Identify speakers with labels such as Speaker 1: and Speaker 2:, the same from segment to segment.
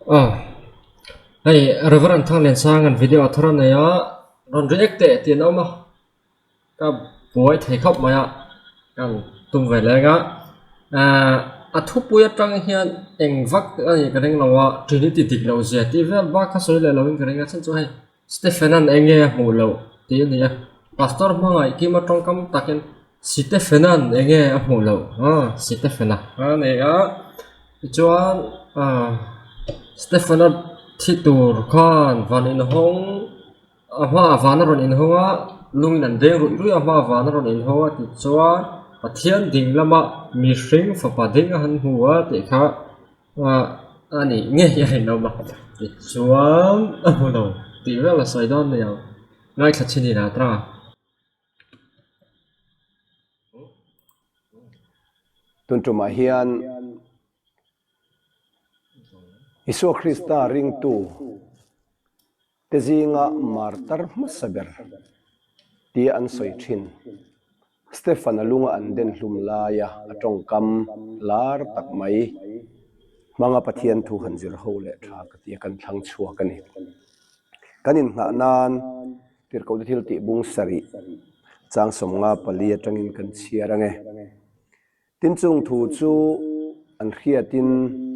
Speaker 1: Hey, Reverend thang len sang an video thran này á, ron react tiền ông mà, cái buổi thầy khóc mà á, cái tung về lên á, thu bùi trăng hiền, anh vác cái này là Trinity tịch lâu giờ, thì về vác cái số này lâu cái này chân cho hay, Stephen anh nghe mù lâu, thì này pastor mà ngay khi mà trong cam takin Stephen anh nghe mù lâu, Stephen này á, cho Stephen thi tour khan van in hong ama van ron in honga lungin an deng rui rui ama van ron in honga ti chuan pathian ding lama mi hring fa pa ding han huwa ti kha ani nge ya no ma ti chuan amulo ti vela saidon ne yaw ngai thachini na tra
Speaker 2: tuntuma hian Isu Krista ring tu tezinga martar masaber ti an soi thin Stefan alunga an den hlum laya atong kam lar tak mai manga pathian thu hanjir ho le tha ka ti kan thlang chua kani kanin nga nan tir ko thil ti bung sari chang somnga palia tangin kan chiarange tin chung thu chu an khiatin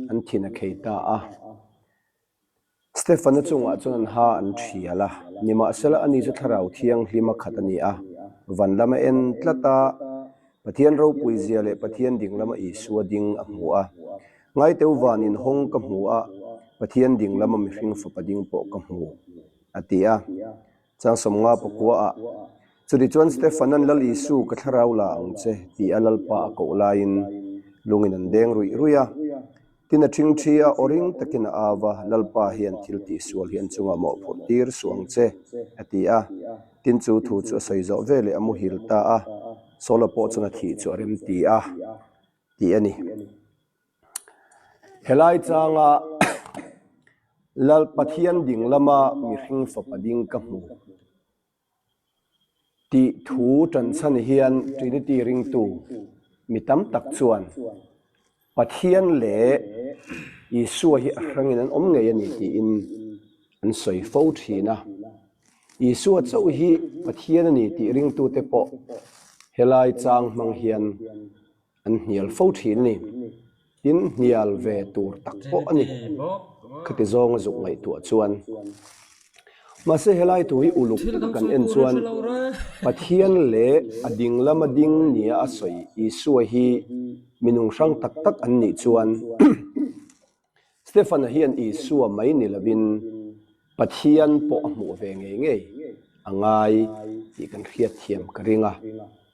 Speaker 2: an thina kheita a Stefan chunga chuan ha an thiala nima sela ani chu tharau thiang hlima khat ani a vanlama en tlata pathian ro puizia le pathian dinglama I suading a hmu'a ngai teu wanin hong ka hmu'a pathian dinglama mi hring fa pading po ka hmu atia chang somnga pakua a churi chuan Stefan an lal Isu ka tharau la angche ti alal pa ko lain lungin an deng rui ruya tina thing thia oring takin awa lalpa hian thil ti sual hian chunga mo photir suangche atia tin chu thu chu saizo vele amu hilta a solo po chuna thi chu rem ti a ti ani helai changa lal pathian ding lama mi hring fa pading ka hmu ti thu tan chan hian Trinity ring tu mitam tak chuan pathian le Isu hi arangin an om ngei ani ti in an soi fo thina Isu chau hi pathian ani ti ring tu te po helai chang mang hian an hnial fo thin ni tin hnial ve tur tak po ani khati zong zuk ngai tu chuan ma se helai tu hi uluk kan en chuan pathian le ading lama ding nia a soi Isu hi minung sang tak tak an ni chuan Stefan hian Isu mai ni lovin pathian po hmu ve ngei ngei angai ti kan khiat thiam karinga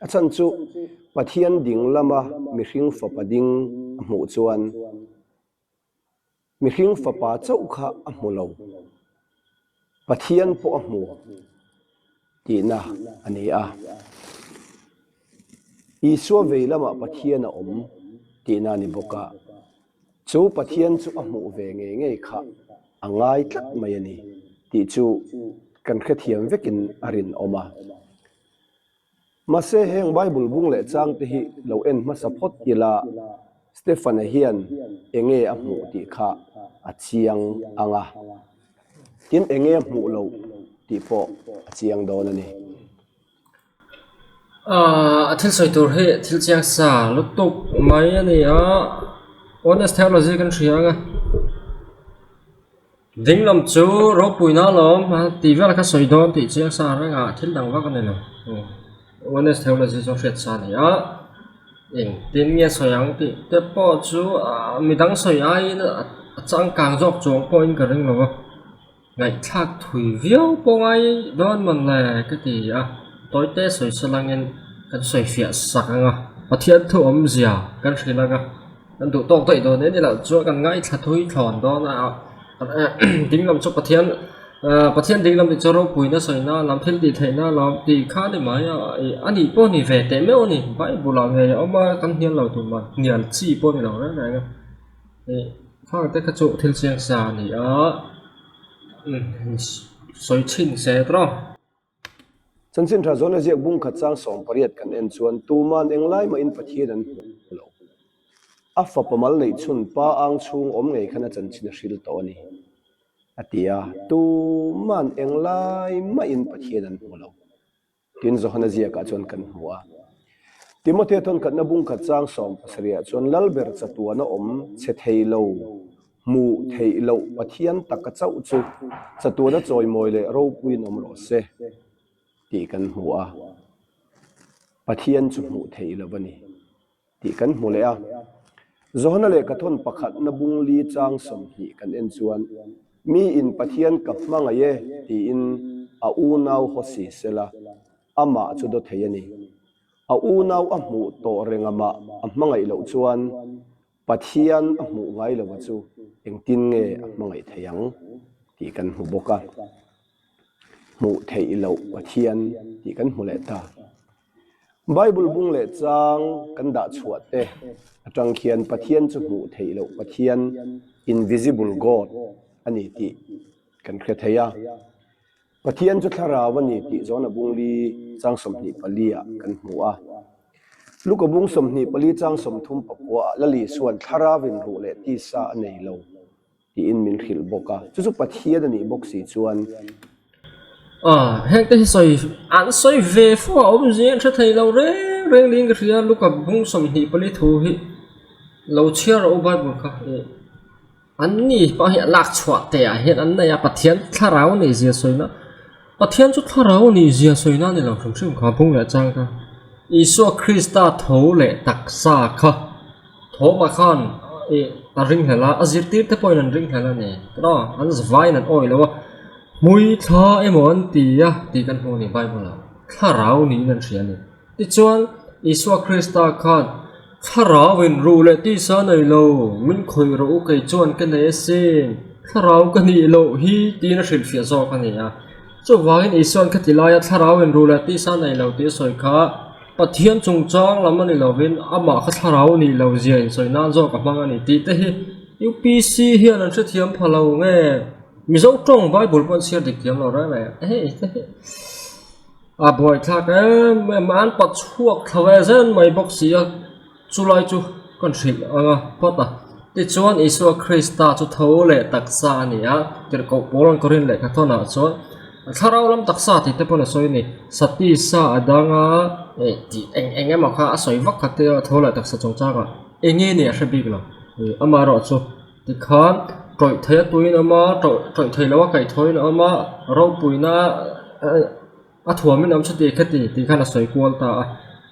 Speaker 2: achan chu pathian ding lama mi hring fa pading hmu chuan mi hring fa pa chau kha a hmu lo pathian po hmu ti na ani a Isu ve lama pathian a om ti na ni boka chu pathian chu a hmu ve ngei ngei kha angai tlat mai ani ti chu kan kha thiam vekin arin oma mase heng bible bung le chang te hi lo en ma support ila Stefan hian enge a hmu ti kha a chiang anga tin enge hmu lo ti po a chiang don ani
Speaker 1: thil soi tur he thil chiang sa lutuk mai ani a honest theology kan thianga ding lam chu ro puina lom ti vel ka soi don ti chiang sa ranga thil dang wa kan ne honest theology so set sa ni a eng tin nge soyang ti te po chu mi dang soi ai na chang kang jok chong point ka ring lo ngai thak thui viau po ngai don man le ka ti a toy te soi salangin kan soi fia sakanga pathian thu om zia kan thilanga kan du tok toi do ne ni la chu kan ngai thla thui thon do na ding lam chu pathian ding lam chu ro puina soina lam thil ti theina lam ti kha ni mai ani po ni ve te me oni bible nge oma kan hian lo tu ma nial chi po ni lo na nga e kha te ka chu thil chiang sa ni a soi chin se tro
Speaker 2: chanchin tha zona ziak bung khat chang som pariat kan en chuan tu man englai ma in pathian an lo a fa pamal nei chun pa ang chung om ngei khana chan chin hril to ani atia tu man englai ma in pathian an holo tin zo hana zia ka chon kan huwa Timothy ton kan na bung ka chang som pasria chon lalber chatua na om che theilo mu theilo pathian taka chau chu chatua na choi moi le ro puin om lo se ti kan huwa pathian chu mu theilo bani ti kan mu le a zohna le ka thon pakhat na bung li chang som hi kan en chuan mi in pathian ka hmanga ye ti in a u nau ho si sela ama chu do theiani a u nau a mu to rengama a hmangai lo chuan pathian a mu ngai lo chu engtin nge a hmangai theiang ti kan hu boka mu theilo pathian ti kan hu le ta Bible bung le chang kan da chuat te atang khian pathian chu mu theilo pathian invisible god ani ti kan khre theya pathian chu tharawani ti zona bungli chang somni palia kan hmu'a luka bung somni pali chang som thum pakwa lali suan tharawin ru le ti sa nei lo ti in min khil boka chu pathian ani boxi chuan
Speaker 1: hẹn cái soi ăn soi về phố ông diễn sẽ thấy lâu đấy riêng liên cái gì lúc gặp bung sầm thì bali thu hi lâu chia rồi ông Bible cả anh nhỉ bảo hiện lạc chuột thế à hiện anh này à bắt thiên thà ráo này gì soi nó bắt thiên chút thà ráo này gì soi nó này lòng chúng sinh khó bung lại trang cả Isu Christa thấu lệ đặc sa cả thấu mà con ta ring là azir tiếp tới point anh ring là này đó anh vai anh oi là mui tha emon tia ti kan honi Bible la tharau ni nan thria ni ti chuan Isu Christa khan tharau in ru le ti sa nei lo min khoi ro kai chuan kan nei sin tharau kan ni lo hi ti na hril fia zo kan ni a chu wangin Isu ka tilaya tharau in ru le ti sa nei lo ti soi kha pathian chung chang lam ani lo win ama kha tharau ni lo zia in soi na zo ka mang ani ti te hi UPC hian an thia thiam phalo nge mi dấu trong Bible vẫn xưa được kiếm nào đó này à boy thắc mà anh bắt chuộc thằng em dân mày bóc xí chú lại chú con xịt bắt à thì chuan Isu Christa chú thấu lệ đặc sa này á thì cậu bố lần Corin lệ các thằng nào chuan thằng lắm đặc sa thì thế bọn nó soi này sati sa đang thì anh em mà khá soi vắt các cái thấu lệ đặc sa trong trang à anh nghe này sẽ biết rồi ama rồi chú thì khán trọi thế tuổi nó mà trọi thế là cái thôi nó mà rau bùi na thua mình làm sao thì khá là soi quan ta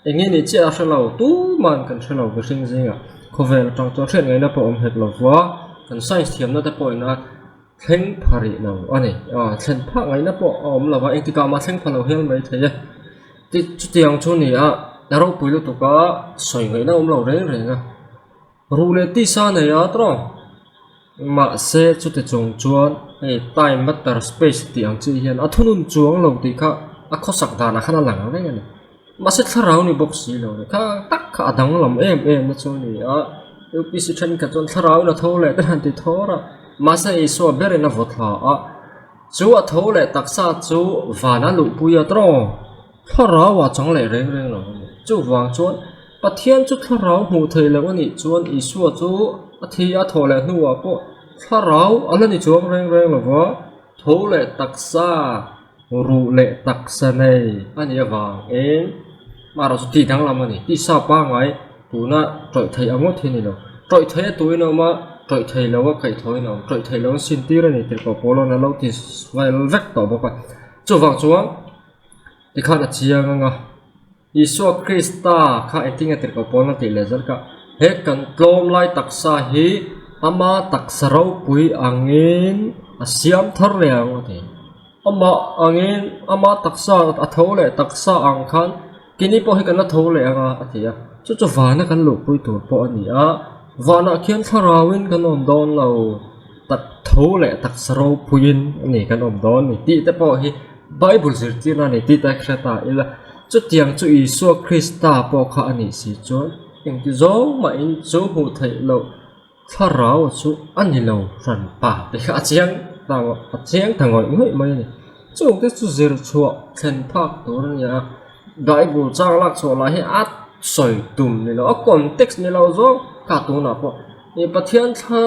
Speaker 1: anh nghe này chia sẻ lâu tu man cần sẻ lâu cái sinh gì à có vẻ là trong chuyện này nó bỏ hết lâu quá cần sai thiểm nó đã bỏ nó thèn phari lâu anh này thèn phá ngày nó bỏ là vậy thì cả mà thèn phá lâu hơn mấy thế thì tiếng chỗ này rau bùi lúc đó soi ngày nó lâu đấy rồi rule ti sa này đó mà sẽ chút để trồng chuan time matter space tiếng chữ hiền thunun chuang lâu thì khác khó sạc đàn là khá là lằng đấy này mà sẽ thà rau này bốc xí lâu này khác tắc khá đắng làm em nó cho này UPC chân cả chọn thà rau là thâu lệ tên thì thâu ra mà sẽ số bé này nó vượt họ chú thâu lệ tắc sa chú và nó lụi bùi đó thà rau và chẳng lệ rèn rồi chú vàng chuan bắt thiên chú thà rau hủ thầy là cái này chuan Isu chú thì thâu lệ nuôi bộ thà rau anh này chuan rèn là vợ thâu lệ tắc sa ru lệ tắc sa này anh ấy vàng em mà rồi thì đang làm này thì sao ba ngày tụi nó trọi thầy ông ấy thế này đâu trọi thầy tụi nó mà trọi thầy là cái thôi nào trọi thầy là xin tí rồi này thì có bố nó lâu thì vài vết tỏ bọc à chú vàng xuống thì khá là chia ngang Isu Christa khá anh tin là có bố nó thì là rất cả hết cần lom lại tắc sa hi ama tắc sa rau bùi angin siam thar leo thì ama taksa thấu lệ taksa ang khan kini po hi kan la thấu lệ anga athia chu vana kan lu pui tur po ani vana khian tharawin kan om don lo tak thấu lệ taksa ro puin ani kan om don ni ti te po hi Bible zir ti na ni ti ta khrata ila chu tiang chu Isu Christa po kha ani si chon eng ti zo ma in chu hu thai lo tharaw chu ani lo ran pa te kha chiang thang ngoi ngoi mai ni chung cái số zero chua ten park đó là Bible trang lạc số là hết soi tùm này nó context này là do cả tu nào po e pathian tha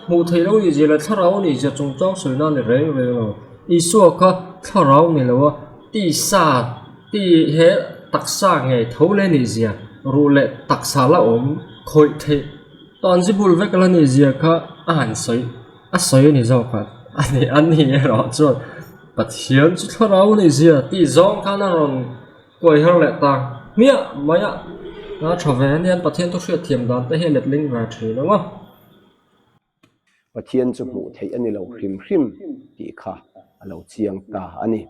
Speaker 1: mu thei lo ni je la tharau ni je chung chong soi na le reng reng lo isu ka tharau ni lo ti sa ti he taksa nge thole ni je ru le taksa la om khoi the ton ji bul vek la ni je kha an soi ni zo kha ani ro chu pathian chu tharau ni je ti zong kha na ron koi har le ta mia maya na travel nian pathian to hriat thiam dan te he let ling ra thi lo ma
Speaker 2: pathian chu hmuh theih ani lo hrim hrim tih kha alo chiang ta ani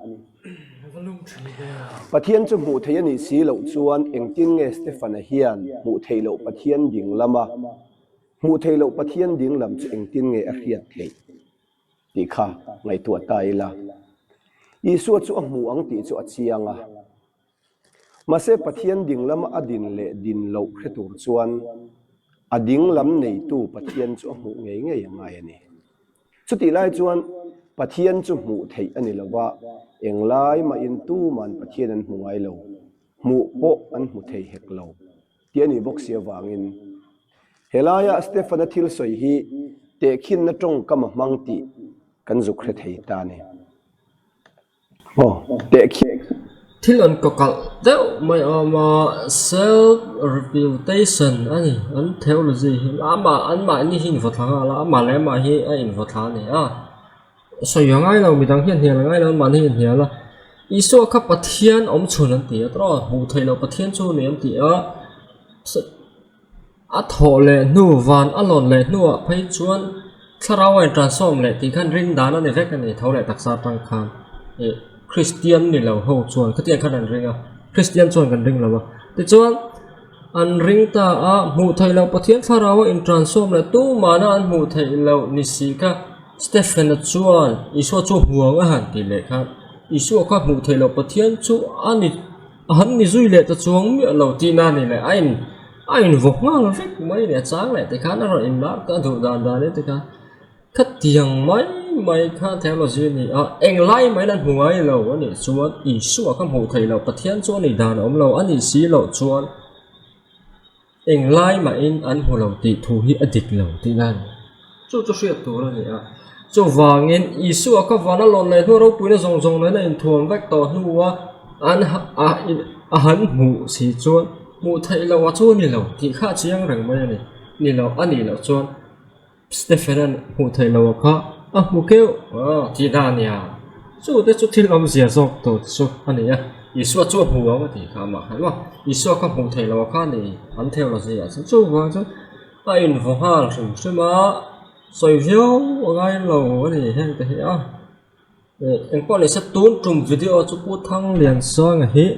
Speaker 2: pathian chu hmuh theih ani si lo chuan engtin nge Stefan hian hmuh theih lo pathian ding lama hmuh theih lo pathian ding lam chu engtin nge a hriat theih tih kha ngai tu tai la isu chu a hmuh ang ti chu a chianga mase pathian ding lama adin le din lo hretur chuan ading lam nei tu pathian chu a hmuh ngei ngei angai ani chuti lai chuan pathian chu hmuh theih ani lova englai ma in tu man pathian an hmu ngai lo hmuh po an hmu thei hek lo ti ani bok sia wangin helaya Stefan thil soi hi te khin na tong kama mang ti kan zuk hre thei ta ni te khin
Speaker 1: thil an kokal deuh mai ama self reputation ani an theology ama ni hin vo thanga la ama le ma hi a in vo thla ni a so yangai lo mi dang hian hian ngai lo man hian hian la isu kha pathian om chun an ti atro hu thei lo pathian chu ni an ti a thole nu van alon le nu a phei chuan tharawa transform le ti khan ring dan an vek ani thole taksa tang khan e Christian ni lo ho chuan khatian khan an ringa Christian chuan kan ring lawa ti chuan an ring ta a mu thai lo pathian tharawa in transform le tu mana an mu thai lo ni si ka Stephen chuan isu chu huang a han ti le kha isu kha mu thai lo pathian chu ani han ni zui le ta chuang mi lo ti na ni le ain vok nga lo vek mai le chang le ti khan ro in la ka du dan da le ti kha khát tiếng mấy khát theo là gì nhỉ anh lại mấy lần hùng ấy lâu anh ấy chuan ý số các hậu thầy lâu bát thiên chuan này đàn ông lâu anh ấy xí lâu chuan anh lại mà anh hùng lâu thì thu hi adik lâu thì nan chú suyết tu rồi nhỉ chú vàng ý số các vàng nó lon này thôi đâu bữa nó rong này này thuồng vách tàu hua anh hùng xí chuan hậu thầy lâu chuan này lâu thì khát chiang rằng mấy này lâu anh ấy lâu chuan Stephen hụ thầy lâu kha mu kêu thì đàn nhà chú thế chú thiên âm gì rồi tổ chú anh ấy Isu chú hù ông thì khá mà hay mà Isu các hụ thầy lâu kha này anh theo là gì chú vâng chú anh vô hà là sự mà soi phiếu ngay lâu thì hay thế à em có lẽ sẽ tốn trong video chú bút thăng liền sang hết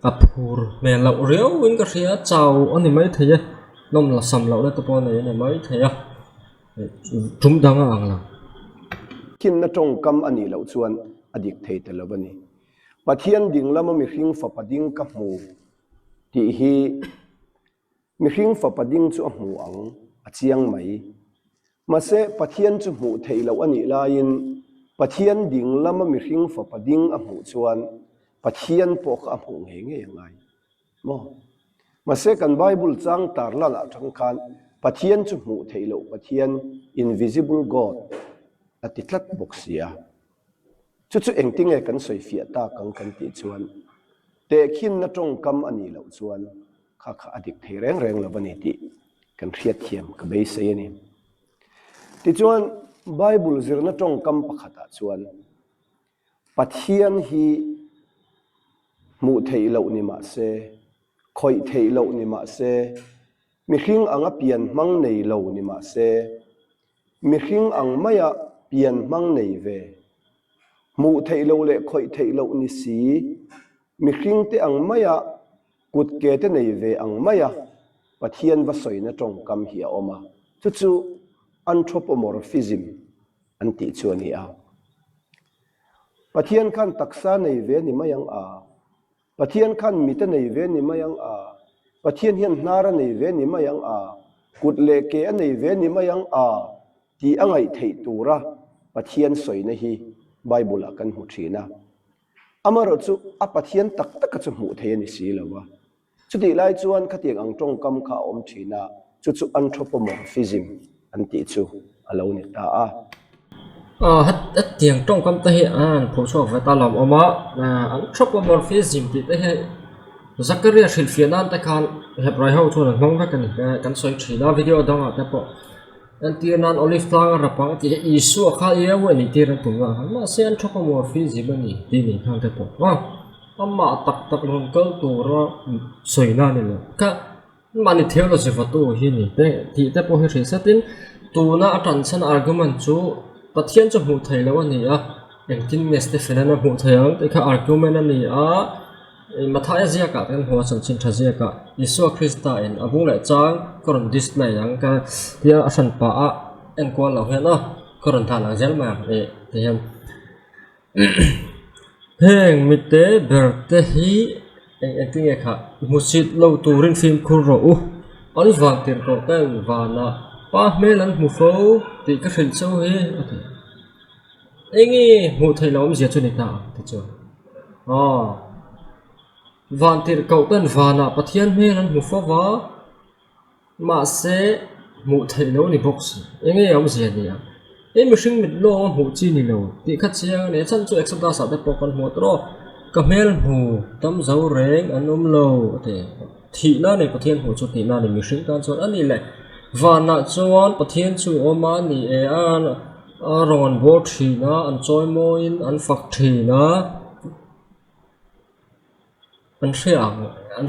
Speaker 1: apur mẹ lậu réo vẫn có thể chào anh ấy mấy thầy á nông là sầm lậu đấy tôi này mấy thầy á chúng đang ăn là
Speaker 2: kin na tong kam ani lo chuan adik thei te lo bani pathian ding lama mi hring fa pading ka hmu ti hi mi hring fa pading chu hmu ang achiang mai mase pathian chu hmu thei lo ani lain pathian ding lama mi hring fa pading a hmu chuan pathian po ka hmu nge nge ngai mo mase kan bible chang tar la la thang khan pathian chu hmu thei lo pathian invisible god atitlat boxia chu engting e kan soi fia ta kan ti chuan te khin na tong kam ani lo chuan kha adik thei reng lo bani ti kan riat thiam ka be se ni ti chuan bible zirna tong kam pakhata chuan pathian hi hmu thei lo ni ma se khoi thei lo ni ma se mi hring anga pian mang nei lo ni ma se mi hring ang maya pian mang nei ve mu thei lo le khoi thei lo ni si mi hring te ang maya kut ke te nei ve ang maya pathian va soina tong kam hi a oma chu anthropomorphism an ti chuani a pathian khan taksa nei ve ni mayang a pathian khan mita nei ve ni mayang a pathian hian hnara nei ve ni mayang a kut le ke nei ve ni mayang a ti angai thei tura pathian soina hi bible kan hu thina amaro chu a pathian tak tak chu hmu thei ni si lawa chuti lai chuan khatiang ang tong kam kha om thina chu anthropomorphism an ti chu alo ni ta a
Speaker 1: hết tiếng trong cầm tay an phổ cho về ta làm oma anthropomorphism thì thế Zakaria Shilfianan ta kan heb rai ho thon ngong va kan soi thina video dang ta po an tianan olive plang rapang ti isu kha ia we ni tiran tunga ma se anthropomorphism ni ti ni khang ta po wa amma tak hon kal tu ra soina ni lo ka mani theology va tu hi ni te ti ta po hi satin tu na attention argument chu pathian chu mu thai lo ni a engkin neste phenomena mu thai ang te kha argument ni a mathaya zia ka kan ho san chin thazia ka Isu Krista in abung la chang koron display yang ka tia asan pa a en ko la he na koron tha lang zel ma e te yan heng mitte berte hi en tinge kha musit lo turin film khur ro u ani wang tir ko kan wa na pa melan mu fo ti ka khil chau he ati engi mu thai lom zia chu ni ta ti chu van tir kau tan vana pathian melan mu fa wa ma se mu thai lo ni box engi am zia ni a em mishing mit lo mu chi ni lo ti kha chiang ne chan chu exam da sa te pokon mu tro ka mel mu tam zau reng anum lo te thi na ne pathian hu chu ti na ni mishing tan chon ani le vana chuan pathian chu oma ni e an ron bo thi na an choi mo in an fak thi na an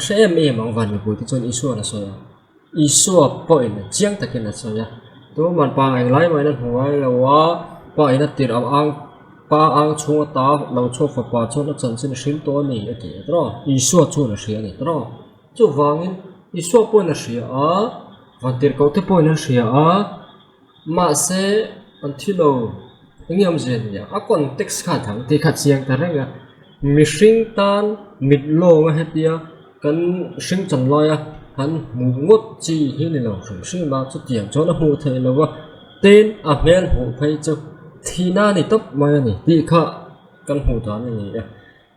Speaker 1: se em ang van bu ti chon isu na so ya isu point chiang takin na so ya to man pa ang lai mai na huai la wa pa ina tir ang pa ang chu ta lo chu fa pa chu na chan sin shin to ni ati tro isu chu na sia ni tro chu wangin isu point na sia a van tir ko te point na sia a ma se an thilo ngiam zen ya a context kha thang ti kha chiang ta renga mishing tan mit lo nga hetia kan sing chan loya han mu ngot chi hi ni lo sing ma chu tiang cho na hu thei lo wa ten a mel hu phai chu thina ni top mai ni ti kha kan hu ta ni ni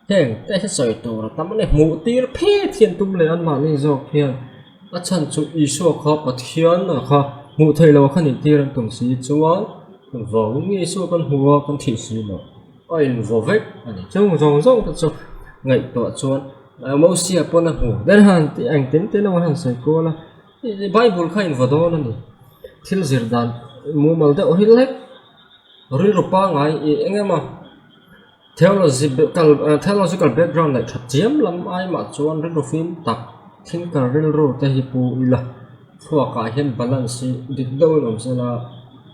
Speaker 1: heng te se soi to ra tam ne mu tir phe thian tum le an ma ni zo khian a chan chu isu kha pathian na kha mu thei lo kha ni tiran tum si chuan vo ngi su kan huwa kan thi si lo ai vô vết này chung rong thật sự ngày tọa chuan mẫu xia pon là hủ đến hàng thì anh tính nó hàng sài cô là Bible khai vào đó là này thiếu gì đàn mua mal đó hết lek rồi pa ngay anh em mà theological background này thật chiếm lắm ai mà chuan rất phim tập thiên cả real ro ta hipu là thua cả hiện balance định đâu làm sao là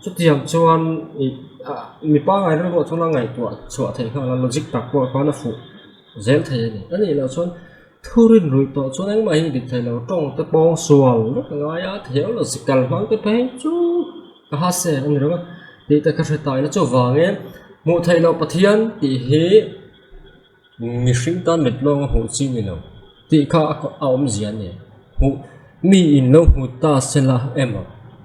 Speaker 1: chút tiền chuan mi pa ngai ro chu na ngai to chua thei kha la logic tak ko ka na fu zel thei ni ani la chon thurin rui to chon ang mai dik thei lo tong te pong sual lo ngai a theu logical mang te pe chu ka ha se ani ro ti ta ka se tai na chu wange mu thei lo pathian ti hi mi hring tan mit lo hu chi ni lo ti kha a om zian ni hu mi in lo hu ta se la ema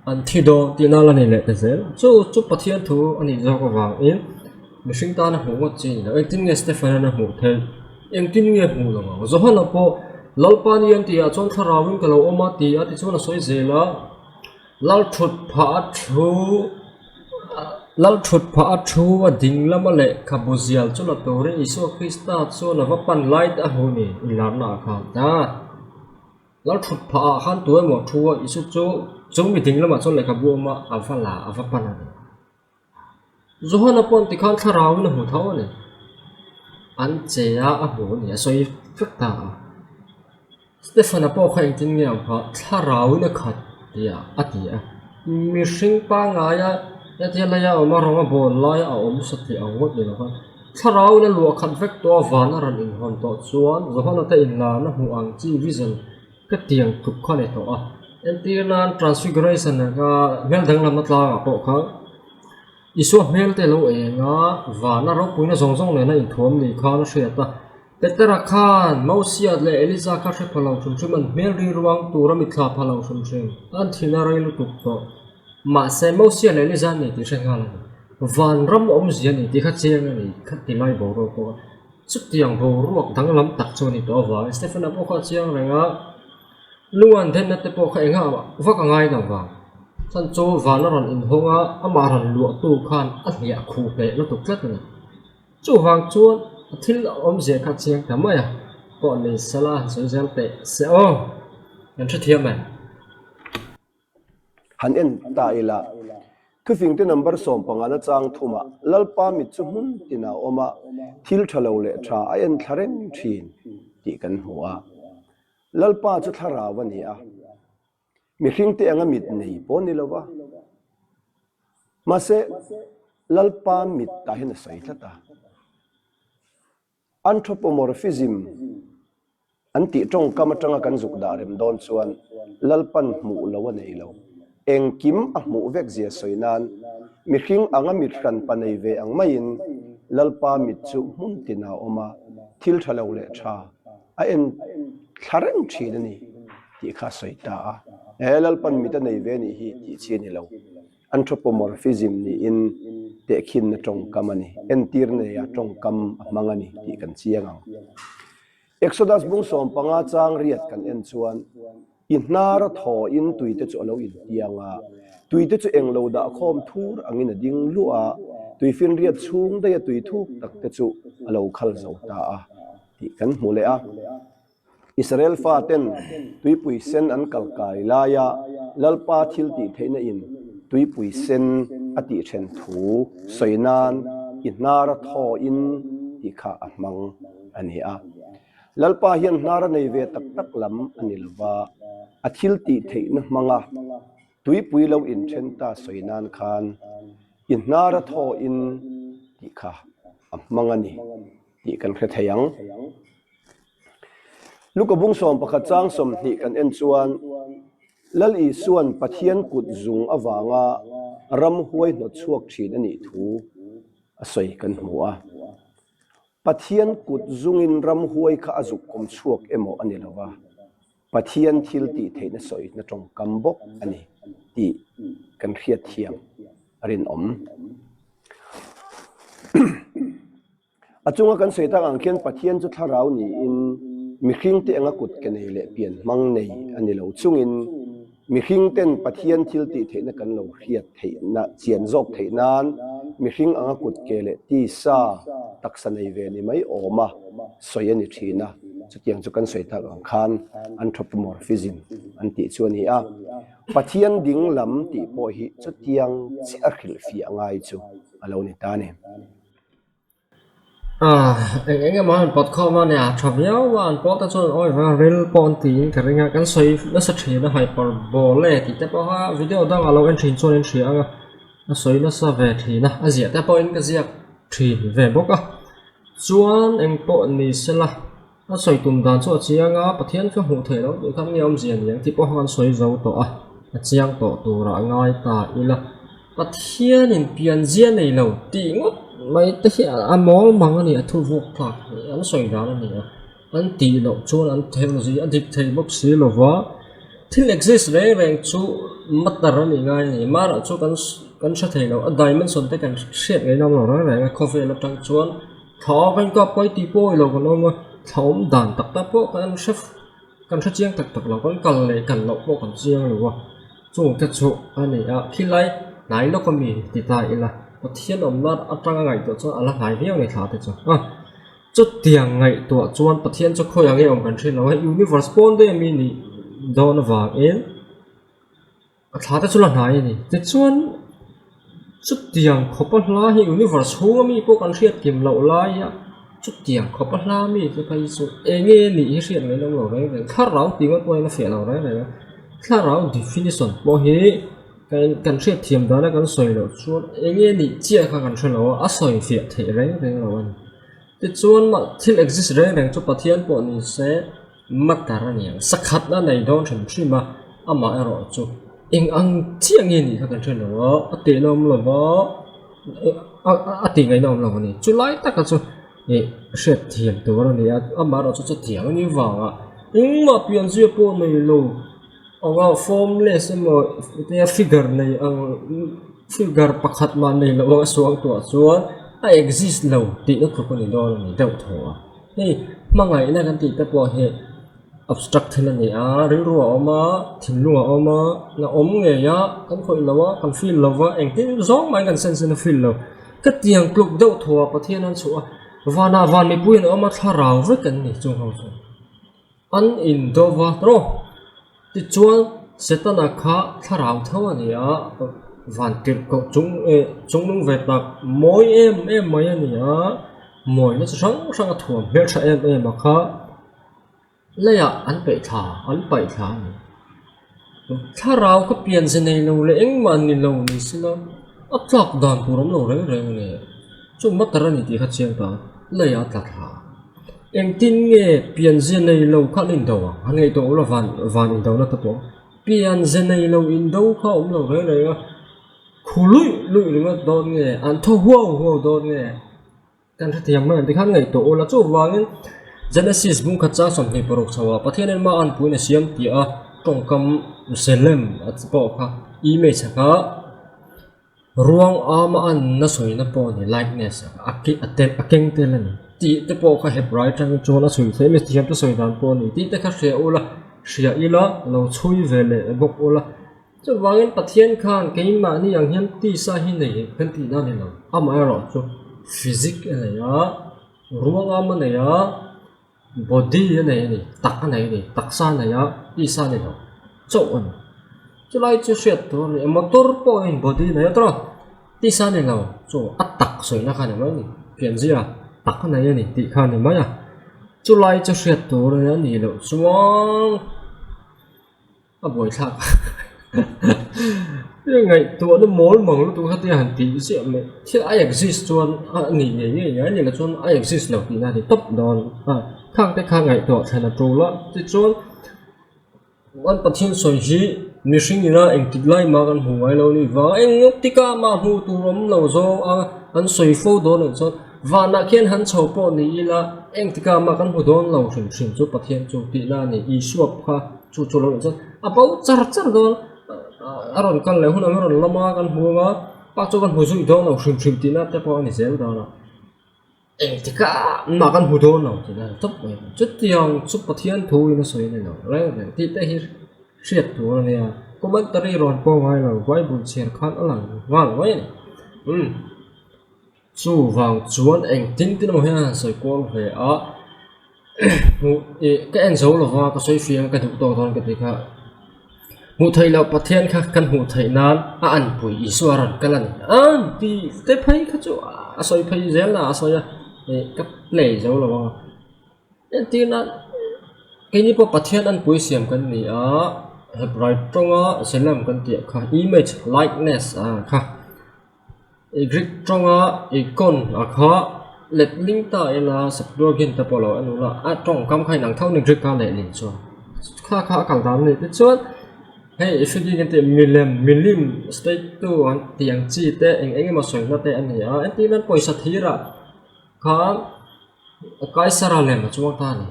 Speaker 1: an thi do ti na la ni le te zel chu pathian thu ani zo ko wang in mishing ta na hu wat chi la tin nge Stefan na hu the em tin nge hu lo ma zo han po lalpan yan ti a chon tharawin ka lo oma ti a ti chon soi zela lal thut pha thu wa ding lama le khabuzial chu la to re Isu Krista chu na va pan light a hu ni ilar na kha ta lal thut pha khan tu mo thu wa Isu chu chúng mình tính là mà cho lại cả bùa mà alpha là alpha pan này, rồi nó còn thì con thà rau nó hủ thấu này, anh chế à hủ này soi phức tạp, Stefan Apo khai tin nghe họ thà rau nó khát thì à, mình sinh ba ngày ya thì là ya mà rong bồn lại ông sát thì ông mất đi rồi con, thà rau nó lúa khát phức to ván nó rành hòn to chuan, rồi nó thấy là nó hủ ăn chi vision cái tiếng thuộc con này to à. Antinan transfiguration ka mel dang lam natla ko kha Isu mel te lo e nga wa na ro puina zong le na in thom ni kha na hria ta Petra Khan Mausia le Eliza ka thre phalo chum chum an mel ri ruang tura mi thla phalo chum chum an thina rai lu tuk to ma se Mausia le Eliza ni ti senga la van ram om zia ni ti kha cheng ni kha ti lai bo ro ko chút tiang bo ruak dang lam tak chu ni to wa Stefan Apo kha chiang renga luan then na te po kha enga ma va ka ngai dang wa san chu van ron in honga ama ran lu tu khan a hlia khu pe lo tu tlat na chu wang chuan thil om je kha chiang ta ma ya po ni sala so jam te se o kan thu thiam man
Speaker 2: han en ta ila thu fing te number som pangana chang thuma lalpa mi chu hun tina oma thil thalo le tha a en tharem thin ti kan huwa lalpa chu thara wani a mi hring te anga mit nei po ni lowa mase lalpa mit ta hin sai thata anthropomorphism anti tong kama tanga kan zuk da rem don chuan lalpan mu lawa nei lo eng kim a mu vek zia soinan mi hring anga mit ran panei ve ang main lalpa mit chu mun tina oma thil thalo le tha a en thareng thin ani ti kha soita a lalpan mit nei ve ni hi ti chi ni lo anthropomorphism ni in te khin na tong kamani entir ne ya tong kam mangani ti kan chiang Exodus bung som panga chang riat kan en chuan in nar tho in tuite chu lo in tianga tuite chu englo da khom thur angin ding lua tuifin riat chung da ya tui thuk tak te chu alo khal zo ta a ti kan mule a Israel fa ten tui pui sen an kalkai la ya lalpa thil ti theina in tui pui sen ati then thu soinan in nar tho in ti kha amang ani a lalpa hian hnara nei ve tak tak lam anilwa athil ti theina manga tui pui lo in thenta soinan khan in hnara tho in ti kha amangani ti kan khe thayang lukabung som pakhat chang som ni kan en chuan lal i suan pathian kut zung awanga ram huai no chuak thin ani thu asoi kan hmuwa pathian kut zungin ram huai kha azuk kom chuak emo ani lawa pathian thil ti theina soi na tong kambok ani ti kan khiat thiam arin om achunga kan seita angkhen pathian chu tharau ni in mi hring te anga kut ke nei le pian mang nei ani lo chungin mi hring ten pathian thil ti theina kan lo khiat theina chian jok theinan mi hring anga kut ke le ti sa taksa nei ve ni mai oma soyani thina chutiang chu kan soita ang khan anthropomorphism anti chuani a pathian ding lam ti po hi chutiang chi a khil fi angai chu alo ni ta ne
Speaker 1: anh mà anh bật kho mà nè chọc nhau và anh bật cho ôi và real pon tiếng cái này cái xoay nó sẽ chỉ nó hyperbole thì tiếp đó video đang ở lâu anh trình cho nên chỉ nó xoay nó sẽ về thì nè anh dễ tiếp point cái gì thì về bốc á chuan anh bộ này sẽ là nó xoay tụm đàn cho chị anh á bật thiên cái hậu thể đó để thằng nhau gì nhỉ thì bốc anh xoay dấu tổ à chị anh tổ tổ ra ngay ta ý là bật thiên in biến diễn này lâu tiếng mấy cái anh mỏ bằng cái này thu phục thật anh xoay ra cái này anh tì lộ cho anh thêm là gì anh thích thấy bốc xí là vợ thì exist đấy rằng chú mất tờ này ngay này mà là chú cần sẽ thấy là dimension tới cần xét cái năm nào đó này coffee là trắng chuan thọ bên cạnh quay tì bôi là còn ông thấu đàn tập tập bộ cái cần sẽ chiang tập tập là con cần lấy cần lộc bộ cần chiang rồi vợ chú thật sự anh này khi lấy nãy nó có mì thì tại là một thiên ông nó ở trong ngày tổ cho là hai viên này thả thế chứ chút tiền ngày tổ cho anh một thiên cho khôi cái ông cần chơi là universe bond đấy mini đó nó vàng in thả thế cho là hai này thế cho anh chút tiền khó bắt lá hi universe hú mi bộ cần chơi kiếm lậu lại á chút tiền khó bắt lá mi cái phải số nghe này cái chuyện này nó lậu đấy khá ráo tiếng nó quay nó phải lậu đấy này khá ráo definition bao hi cái cần thiết thiềm đó là cần soi rồi chuan anh nghe nhỉ chia khang cần soi rồi soi phiệt thế đấy rồi thì chuan mà thiên exist đấy rằng cho pathian bọn mình sẽ mất cả ra nhiều sắc khát đó này đó chẳng chỉ mà mà rồi cho anh chia nghe nhỉ khang cần soi rồi tiền ông là vợ tiền ngày ông là vợ này chú lấy tất cả cho sẽ thiềm đó là này mà rồi cho thiềm như vậy nhưng mà biến duyên bọn mình luôn ông formless mà cái figure này figure pakhat mà này là ông xuống tuổi xuống ai exist lâu thì nó không có gì đó là đâu thua thì mà ngày nay cái thì ta bỏ hệ abstract thila ni a ring ruwa oma thilunga oma na nge ya kan khoi lawa kan feel lawa engtin zong mai kan sense na feel lo ka tiang kluk deuh thua pathian an chu a vana van mi puin oma tharau ve kan ni chung ho chu an in dova tro ti chuan setana kha tharau thawa ni a van tir ko chung nung ve tak moi em mai ani a moi na sang sang thuam ber tha em a kha leya an pe tha an pai tha ni tharau ka pian se nei lo le eng man ni lo ni sila atlak dan puram lo reng reng ni chu matara ni ti kha chiang ta leya ta tha eng tin nge pian se nei lo kha nin do han ngai to lo van in do na ta to pian se nei lo in do kha lo reng reng a khului lui ringa don nge an tho huo don nge kan tha tiam man ti kha ngai to la chu wangin Genesis bung khacha som ni porok chawa pathian ma an puina siam ti a tongkam selem at po kha image kha ruang ama an na soina po ni likeness aki atem akeng telan ti te po kha he bright tang chona sui the mi tiam to soi dan po ni ti te kha hre ola hria ila lo chui vele bok ola chu wangin pathian khan keima ni yang hian ti sa hi nei kan ti na ni lo ama ro chu physics ne ya ruang ama ne ya body này này tắc sa này á đi sa này đó chỗ anh chỗ lại chỗ sẹt đó này motor point body này đó đi sa này nào chỗ ắt tắc rồi nó khai này mấy chuyện gì à tắc này này đi khai này mấy à chỗ lại chỗ sẹt đó này này đâu xuống à buổi sáng ngày tôi nó mối mong nó tôi hát tiền hàng tỷ sẽ mày thì ai exist chuan nghỉ như là chuan ai exist nào thì là thì top đòn khang cái khang ngày tôi thành là pro lắm thì chuan anh bắt thiên soi gì mình sinh ra anh tích lại mà anh hùng ai lâu đi và anh ngốc tích cả mà hùng tu lắm lâu rồi anh soi phô đó nữa chuan và nãy khi hắn chầu po này là anh tích cả mà anh hùng đó lâu sinh chút bắt thiên chút tí là này issue kha chút lâu chuan bao char đó aron kan le hun aron lama kan huwa pa chu kan huzu do no shim ti na te po ni zel do no eng tika ma kan hu do no ti na top me chut tiang chu pathian thu ina soi ne no le ti te hi riat tu ne ya commentary ron po wai lo wai bun cher khan alang wal wai ne chu wang chuan eng tin tin mo ha soi kol ve a mu e ka en zo lo wa ka soi fiang ka du to don ka ti kha mu thai lo pathian kha kan mu thai nan an pui iswaran kalan an ti te phai kha chu a soi phai zel na soi e ka play zo lo wa en ti na ke ni po pathian an pui siam kan ni a bright tonga selam kan ti kha image likeness kha e grid tonga icon kha let link ta ela subdor gin ta polo anula a tong kam khai nang thau ni grid ka le lin so kha kal dam ni ti chuan hey if you get the milim state to an tiang chi te eng ma soi na te an ya an ti nan poisa thira kha kaisara lem chuang ta ni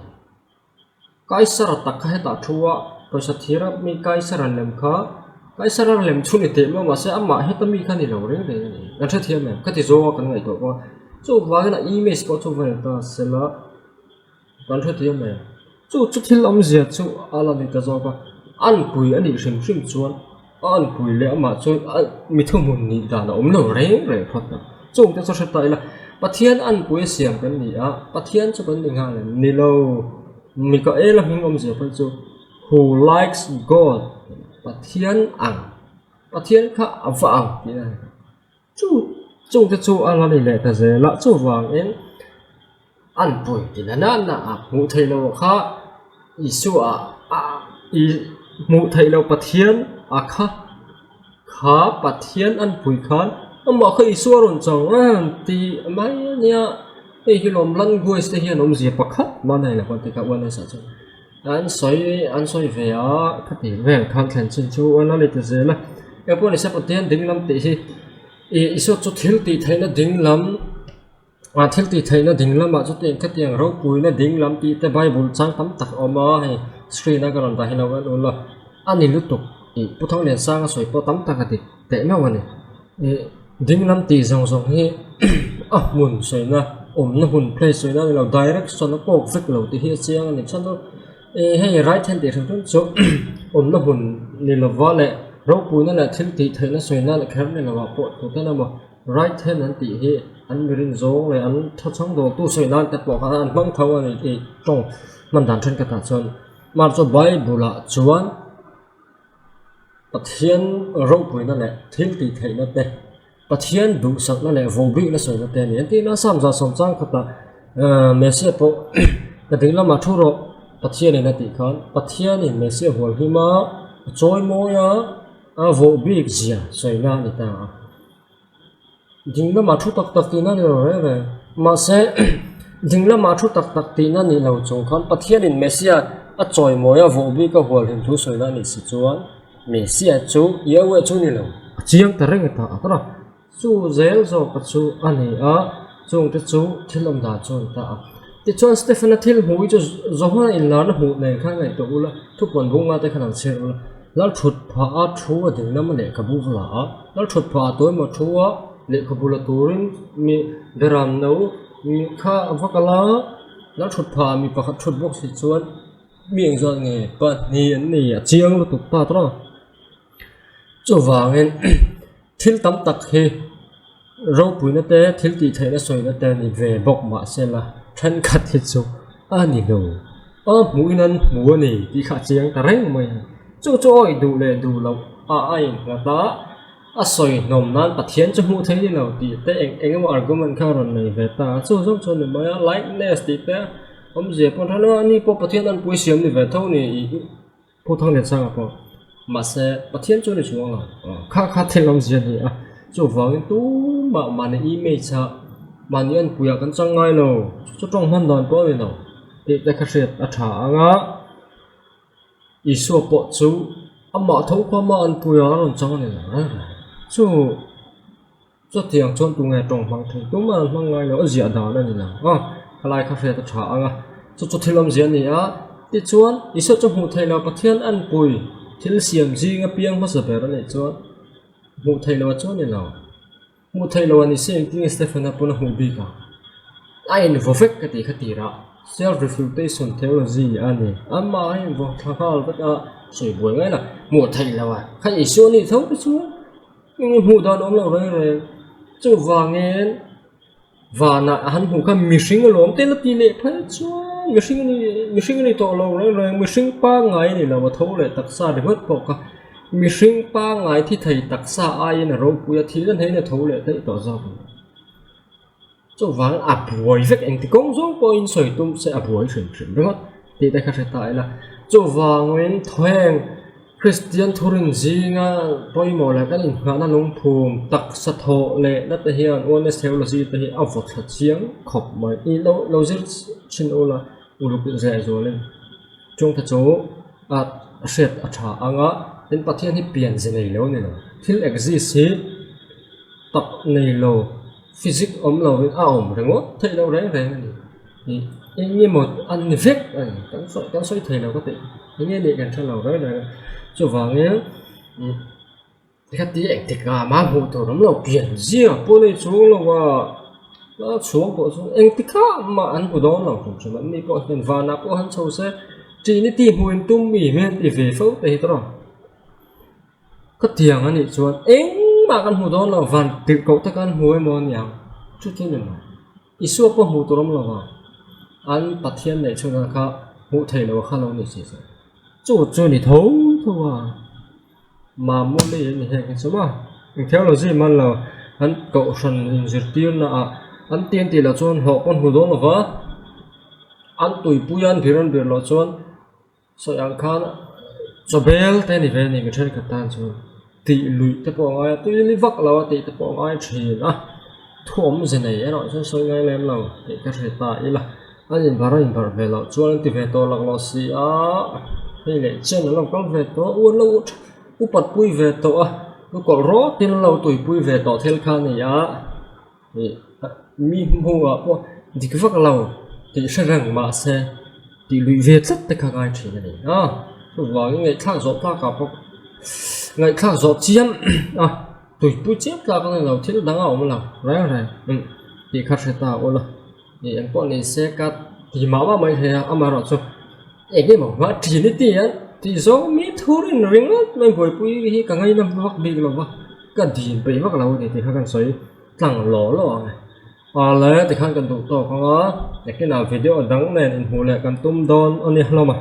Speaker 1: kaisara tak kha ta thuwa poisa thira mi kaisara lem kha kaisara lem chu ni te ma se ama he ta mi kha ni lo reng reng ni an tha thiam ka ti zo kan ngai to ko chu wa na image ko chu vel ta sela kan tha thiam me chu thil am zia chu ala ni ta zo ka an pui ani rim chuan an pui le ama chu mi thumun ni da na om lo reng reng phot na chung te so ta ila pathian an pui siam kan ni a pathian chu kan ni nga le ni lo mi ka ela hing om je pan chu who likes god pathian kha awang ti na chu chung te chu ala ni le ta je la chu wang en an pui ti na na mu thei lo kha isu i mu thai lo pathian kha pathian an pui khan amma kha isuaron chang ti mai nia e hilom lan guis te hian om zia pakhat ma nei la kon te ka wan sa chu an soi ve a khati vel khan thlen chin chu ana le te zela e pon isa pathian dinglam te hi e iso chu thil ti thaina dinglam thil ti thaina dinglam ma chu te khatiang ro puina dinglam ti te bible chang tam tak oma he Srinagar da hinawan ulo ani lutuk i puthong len sang soi po tam ta ka ti te na wani e dinglam ti zong hi mun soi na om na hun play soi na lo direction ko fik lo ti hi chiang ani chan hay right hand thì thằng số ổn nó hồn nên là vợ lệ rau bùi nó là thiên tỷ thấy nó xoay nó là khép nên là vào bộ tụi nó mà right hand anh tỷ hệ anh mình giống này anh thắt xong đồ tu xoay nó tập bỏ anh băng thâu này thì trong mình đàn trên cái tạt sơn mà cho bay bù là chuan bát thiên rau bùi nó là thiên tỷ thấy nó tệ bát thiên đủ sắc nó là vô bị nó xoay nó tệ này thì nó sam ra sòng trang cái ta Messi bộ cái tiếng là mà thu rồi bát thiên này là tỷ con bát thiên này Messi hồi khi mà trôi môi á vô bị gì à xoay nó đi ta tiếng là mà thu tắc tắc tí nó rồi rồi mà sẽ tiếng là mà thu tắc tắc tí nó này là trong con bát thiên này Messi trôi môi á vô bị cái hồi hình thu xoay nó này sẽ chuan Messi chú yếu vậy chú này là chiang ta rèn ta đó chú dễ rồi bắt chú anh ấy chú cái chú thiên lâm đà chú ta thì chú Stephen thiên hủy cho giống như là nó hụt này khác này tụi là thúc vận vung ra tới khả năng xe là nó chụp phá chú ở đỉnh năm này cả bút là nó chụp phá tối mà chú á để cả bút là tối mi deram nấu mi khá vác lá nó chụp phá mi phải chụp bốc xịt chú miệng rồi nghe bận niên này chiang là tụt ta đó chú vàng nên thiên tắm tắc he rau bùi nó té thiên tỷ thấy nó xoay nó té thì về bọc mà xem là thân cắt hết số nỉ đâu mũi năn mũi nỉ thì khát chiang ta rèn mày chú ơi đủ lệ đủ lâu ai là ta xoay nồng nan bát thiên cho mũi thấy như nào thì té anh mà argument khác rồi này về ta chú giống cho nên mới likeness thì té ông dễ còn thằng nó ni po bát thiên ăn bùi xiêm thì về thâu này po thằng này sang à po mà sẽ bát thiên cho nên chúng à khát thiên làm gì vậy chú vàng tú mà này email cha mà như anh bùi ăn chẳng ngay đâu chú trong hoàn toàn có gì đâu thì đại khái là trả ngã ý số bộ chú mà thấu qua mà anh bùi ăn làm chẳng này là chú tiền chọn tụ ngày trong mang thấy đúng mà mang ngay nó gì đó đây là cái này khái là trả ngã chú thiên làm gì này thì chọn ý số trong hồ thầy là bát thiên anh bùi thiên xiêm gì ngã piang mà sợ bé này chọn hồ thầy là chọn này nào hồ thầy là anh xem tiếng Stephen Apple hồ bị cả ai vô phép cái gì ra self refutation theology anh mà ai vô thằng nào vẫn soi bùi ngay là hồ thầy là cái ý số này thấu cái số nhưng hồ đó nó là rồi chú vàng nghe và na hắn hồ cái mình sinh cái lồng tên là tỷ lệ phải chứ mình sinh này to lâu rồi mình sinh 3 ngày này là mà thấu lại tác xa để mất bọc mình sinh 3 ngày thì thầy tác xa ai là rồi bây thì nên thấy là thấu lại thấy tỏ ra cho vàng buổi việc anh thì công giống có in sợi tung sẽ buổi chuyển đúng không thì đây khai tại là cho vàng nguyên thoeng Christian thurin gì nga bôi mồ là cái hình nó nung phùm tắc sát hộ lệ đất thể hiện honest theology thể hiện ảo vật thật chiếng khóc mà đi lâu dứt trên ô là lục được rẻ rồi lên trong thật số sệt trả anga đến bát thiên thì biển gì này lâu này rồi thiếu exist tập này lâu physics lâu với ảo rồi ngót thấy lâu đấy về thì như một ăn viết cắn soi thầy nào có thể như để gần cho lâu đấy là cho vàng nhé cái tí ảnh thì cả má hồ tổ lắm là biển gì à bố này xuống là nó xuống bộ xuống anh thì khác mà anh của đó là cũng chỉ vẫn đi bộ hình và nạp bộ hắn sâu xe chỉ ní tìm huyền tung mỉ men thì về phẫu thì đó có tiền anh ấy xuống anh mà anh hồ đó là vàn tự cậu ta anh hồ em mòn nhàng chút thế này mà ý số bộ hồ tổ lắm là vào anh bắt thiên này cho nó khác hồ thầy là khá lâu này chỉ rồi chỗ này thấu thôi mà muốn đi này hay cái số mà theo là gì mà là anh cậu sẵn hình dược tiền là anh tiền thì là chọn họ con hồ đó là vợ anh tuổi bùi anh thì anh biết là chọn soi ăn khăn cho bel tên thì về này cái chơi cái tan chọn thì lụi tập bỏ ai tôi đi vác là thì tập bỏ ai chỉ thôm gì này nó cho soi ngay lên là thì cái chơi tại là anh nhìn vào về là chọn thì về to là lo xì hay là trên nó làm con về to uốn lâu bật bùi về to nó có rót thì nó lâu tuổi bùi về to theo khăn này thì mi mua thì cái vác lâu thì sẽ rằng mà xe thì lụy về rất tất cả ai chỉ này vào những ngày khác gió ta cả bốc ngày khác gió chiếm tuổi bùi chiếm ra cái này là thiết đáng ảo mà làm rồi thì khác sẽ tạo là thì anh bọn này sẽ cắt thì máu mà mấy thế mà rồi ê cái mà vợ thì đi tiền thì số mi thu đến riêng lắm mình bồi bùi cái cả ngày năm vắt đi rồi vợ cái tiền bị vắt lâu thì khăn sấy thằng lỗ lỗ này lấy thì khăn cần tụ tổ không á để cái nào video đăng này thì hồ lại cần tum đòn anh em lo mà